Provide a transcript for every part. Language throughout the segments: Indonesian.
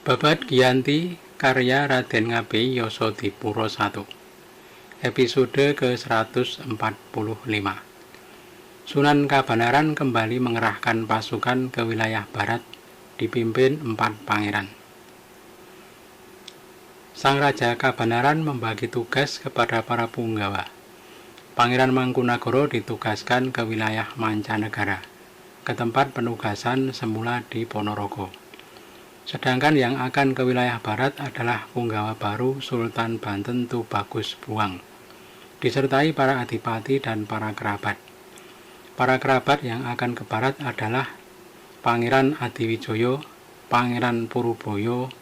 Babad Giyanti karya Raden Ngabei Yasadipura I. Episode ke-145. Sunan Kabanaran kembali mengerahkan pasukan ke wilayah barat dipimpin 4 pangeran. Sang Raja Kabanaran membagi tugas kepada para punggawa. Pangeran Mangkunagara ditugaskan ke wilayah mancanegara, ke tempat penugasan semula di Ponorogo. Sedangkan yang akan ke wilayah barat adalah punggawa baru Sultan Banten Tubagus Buwang, disertai para adipati dan para kerabat. Para kerabat yang akan ke barat adalah Pangeran Adiwijoyo, Pangeran Puruboyo,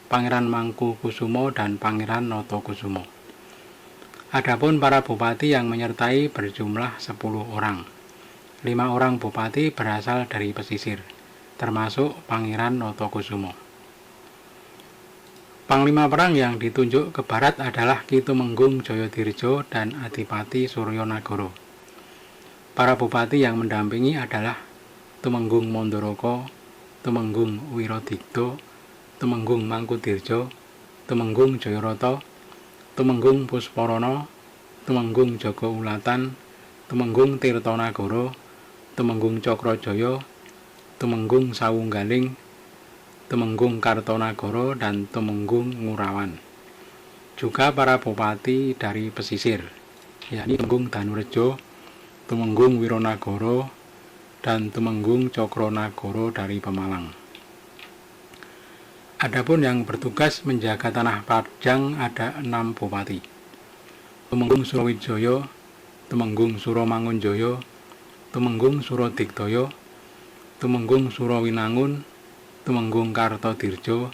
Pangeran Mangkukusumo, dan Pangeran Notokusumo. Adapun para bupati yang menyertai berjumlah 10 orang. 5 orang bupati berasal dari pesisir, termasuk Pangeran Notokusumo. Panglima perang yang ditunjuk ke barat adalah Ki Tumenggung Jayadirja dan Adipati Suryonagara. Para bupati yang mendampingi adalah Tumenggung Mandoroko, Tumenggung Wirodigdo, Tumenggung Mangkudirjo, Tumenggung Jayarata, Tumenggung Pusparana, Tumenggung Jagaulatan, Tumenggung Tirtonagara, Tumenggung Cakrajaya, Tumenggung Sawunggaling, Tumenggung Kartonagara, dan Tumenggung Ngurawan. Juga para bupati dari pesisir, yakni Tumenggung Danurejo, Tumenggung Wironagara, dan Tumenggung Cakranagara dari Pemalang. Adapun yang bertugas menjaga tanah Padang ada 6 bupati. Tumenggung Surawijaya, Tumenggung Suramangunjaya, Tumenggung Suradigdaya, Tumenggung Surawinangun, Tumenggung Kartodirjo,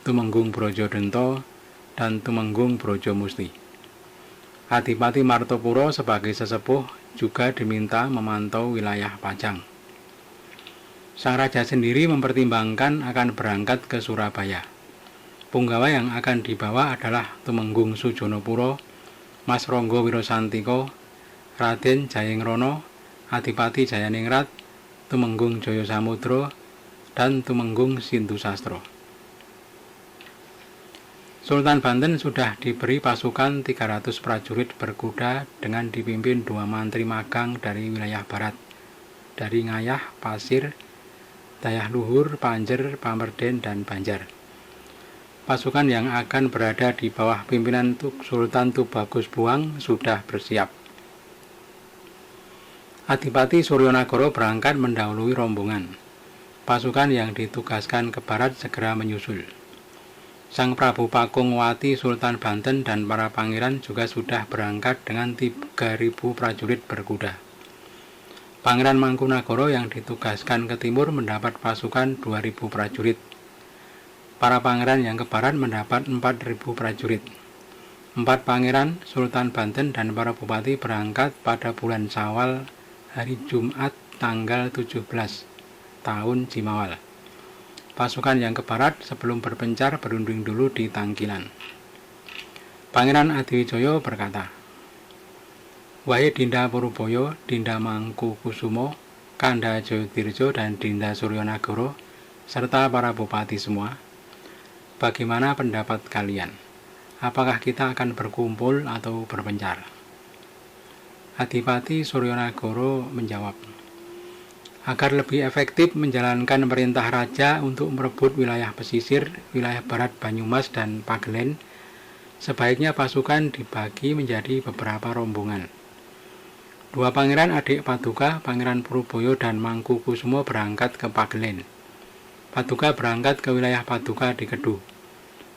Tumenggung Brajadenta, dan Tumenggung Brajamusti. Adipati Martapura sebagai sesepuh juga diminta memantau wilayah Pajang. Sang raja sendiri mempertimbangkan akan berangkat ke Surabaya. Punggawa yang akan dibawa adalah Tumenggung Sujonopuro, Mas Ronggo Wirasantiko, Raden Jayengrono, Adipati Jayaningrat, Tumenggung Jayasamudra, dan Tumenggung Sindusastra. Sultan Banten sudah diberi pasukan 300 prajurit berkuda dengan dipimpin 2 mantri magang dari wilayah barat, dari Ngayah, Pasir, Dayah Luhur, Panjer, Pamerden, dan Banjar. Pasukan yang akan berada di bawah pimpinan Sultan Tubagus Buwang sudah bersiap. Adipati Suryonagara berangkat mendahului rombongan. Pasukan yang ditugaskan ke barat segera menyusul. Sang Prabu Pakungwati Sultan Banten dan para pangeran juga sudah berangkat dengan 3.000 prajurit berkuda. Pangeran Mangkunagara yang ditugaskan ke timur mendapat pasukan 2.000 prajurit. Para pangeran yang ke barat mendapat 4.000 prajurit. 4 pangeran, Sultan Banten, dan para bupati berangkat pada bulan Syawal, hari Jumat tanggal 17 tahun Jimawal. Pasukan yang ke barat sebelum berpencar berunding dulu di Tangkilan. Pangeran Adiwijaya berkata, "Wahai Dinda Puruboyo, Dinda Mangkukusumo, Kanda Jayadirja, dan Dinda Suryonagara, serta para bupati semua, bagaimana pendapat kalian? Apakah kita akan berkumpul atau berpencar?" Adipati Suryonagara menjawab, "Agar lebih efektif menjalankan perintah raja untuk merebut wilayah pesisir, wilayah barat Banyumas dan Pagelen, sebaiknya pasukan dibagi menjadi beberapa rombongan. 2 pangeran adik Paduka, Pangeran Puruboyo dan Mangkukusumo berangkat ke Pagelen. Paduka berangkat ke wilayah Paduka di Kedu.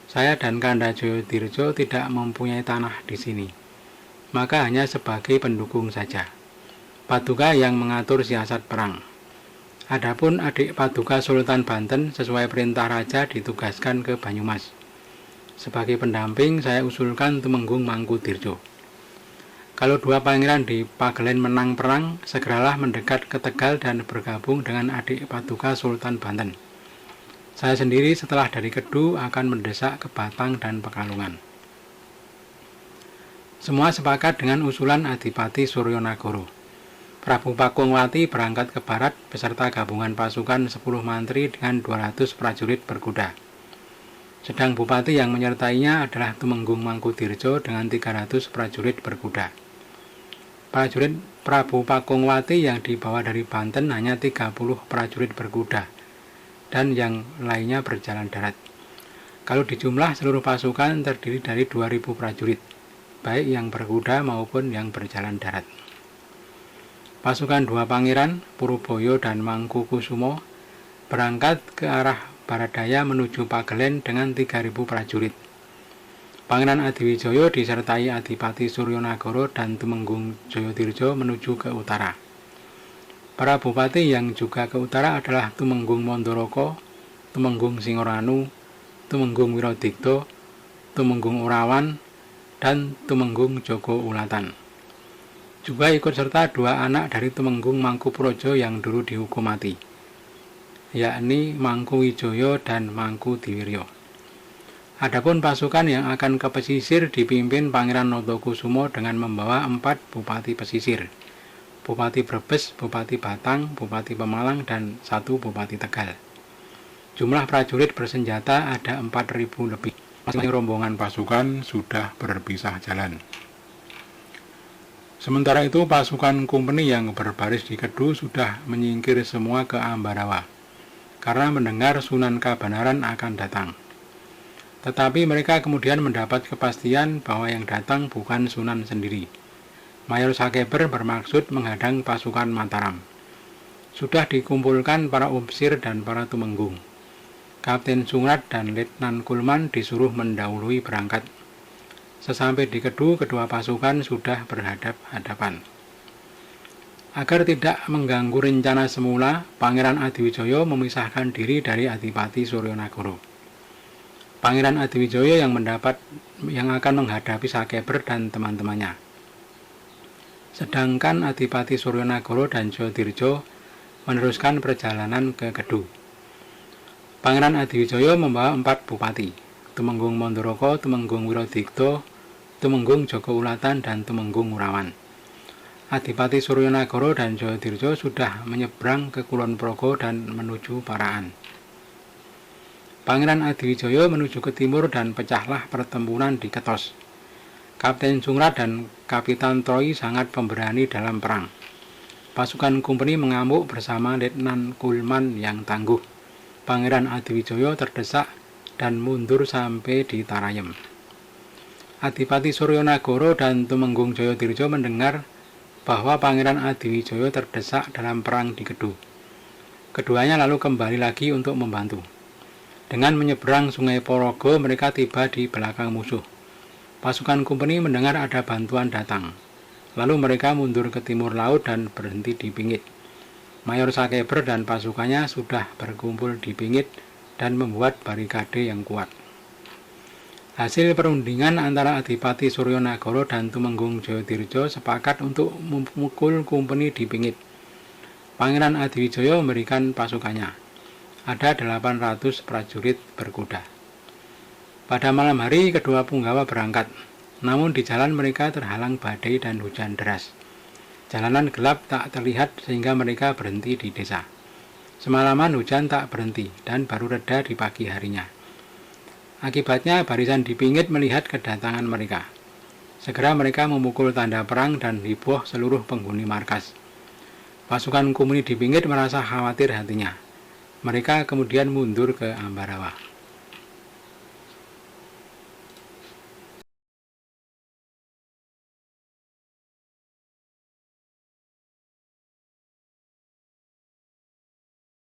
Saya dan Kanda Jayadirja tidak mempunyai tanah di sini, maka hanya sebagai pendukung saja. Paduka yang mengatur siasat perang. Adapun adik Paduka Sultan Banten sesuai perintah raja ditugaskan ke Banyumas. Sebagai pendamping saya usulkan Tumenggung Mangkudirjo. Kalau 2 pangeran di Pagelen menang perang, segeralah mendekat ke Tegal dan bergabung dengan adik Paduka Sultan Banten. Saya sendiri setelah dari Kedu akan mendesak ke Batang dan Pekalongan." Semua sepakat dengan usulan Adipati Suryonagara. Prabu Pakungwati berangkat ke barat beserta gabungan pasukan 10 mantri dengan 200 prajurit berkuda. Sedang bupati yang menyertainya adalah Tumenggung Mangkudirjo dengan 300 prajurit berkuda. Prajurit Prabu Pakungwati yang dibawa dari Banten hanya 30 prajurit berkuda, dan yang lainnya berjalan darat. Kalau dijumlah, seluruh pasukan terdiri dari 2.000 prajurit, baik yang berkuda maupun yang berjalan darat. Pasukan dua pangeran, Puruboyo dan Mangkukusumo, berangkat ke arah barat daya menuju Pagelen dengan 3.000 prajurit. Pangeran Adiwijoyo disertai Adipati Suryonagoro dan Tumenggung Jayadirjo menuju ke utara. Para bupati yang juga ke utara adalah Tumenggung Mondoroko, Tumenggung Singoranu, Tumenggung Wirodikto, Tumenggung Urawan, dan Tumenggung Joko Ulatan. Juga ikut serta dua anak dari Tumenggung Mangkuprojo yang dulu dihukum mati, yakni Mangkuwijoyo dan Mangkudiwiryo. Adapun pasukan yang akan ke pesisir dipimpin Pangeran Notokusumo dengan membawa 4 bupati pesisir, Bupati Brebes, Bupati Batang, Bupati Pemalang, dan 1 Bupati Tegal. Jumlah prajurit bersenjata ada 4.000 lebih. Masing-masing rombongan pasukan sudah berpisah jalan. Sementara itu pasukan Kumpeni yang berbaris di Kedu sudah menyingkir semua ke Ambarawa, karena mendengar Sunan Kabanaran akan datang. Tetapi mereka kemudian mendapat kepastian bahwa yang datang bukan Sunan sendiri. Mayor Sakeber bermaksud menghadang pasukan Mataram. Sudah dikumpulkan para upsir dan para tumenggung. Kapten Sungrat dan Letnan Kulman disuruh mendahului berangkat. Sesampai di Kedu, kedua pasukan sudah berhadap-hadapan. Agar tidak mengganggu rencana semula, Pangeran Adiwijoyo memisahkan diri dari Adipati Suryonagoro. Pangeran Adiwijoyo yang akan menghadapi Sakeber dan teman-temannya. Sedangkan Adipati Suryonagoro dan Jayadirjo meneruskan perjalanan ke Kedu. Pangeran Adiwijoyo membawa 4 bupati, Tumenggung Mondoroko, Tumenggung Wirodikto, Tumenggung Joko Ulatan, dan Tumenggung Urawan. Adipati Suryonagoro dan Jayadirjo sudah menyeberang ke Kulon Progo dan menuju Paraan. Pangeran Adiwijoyo menuju ke timur dan pecahlah pertempuran di Ketos. Kapten Sungrat dan Kapitan Troy sangat pemberani dalam perang. Pasukan Kumpeni mengamuk bersama Letnan Kulman yang tangguh. Pangeran Adiwijoyo terdesak dan mundur sampai di Tarayem. Adipati Suryonagoro dan Tumenggung Jayadirjo mendengar bahwa Pangeran Adiwijoyo terdesak dalam perang di Kedu. Keduanya lalu kembali lagi untuk membantu. Dengan menyeberang Sungai Porogo, mereka tiba di belakang musuh. Pasukan Kumpeni mendengar ada bantuan datang. Lalu mereka mundur ke timur laut dan berhenti di Pingit. Mayor Sakeber dan pasukannya sudah berkumpul di Pingit dan membuat barikade yang kuat. Hasil perundingan antara Adipati Suryonagoro dan Tumenggung Jayadirjo sepakat untuk memukul Kumpeni di Pingit. Pangeran Adiwijoyo memberikan pasukannya. Ada 800 prajurit berkuda. Pada malam hari kedua punggawa berangkat, namun di jalan mereka terhalang badai dan hujan deras. Jalanan gelap tak terlihat sehingga mereka berhenti di desa. Semalaman hujan tak berhenti dan baru reda di pagi harinya. Akibatnya barisan di Pingit melihat kedatangan mereka. Segera mereka memukul tanda perang dan heboh seluruh penghuni markas. Pasukan Kumpeni di Pingit merasa khawatir hatinya. Mereka kemudian mundur ke Ambarawa.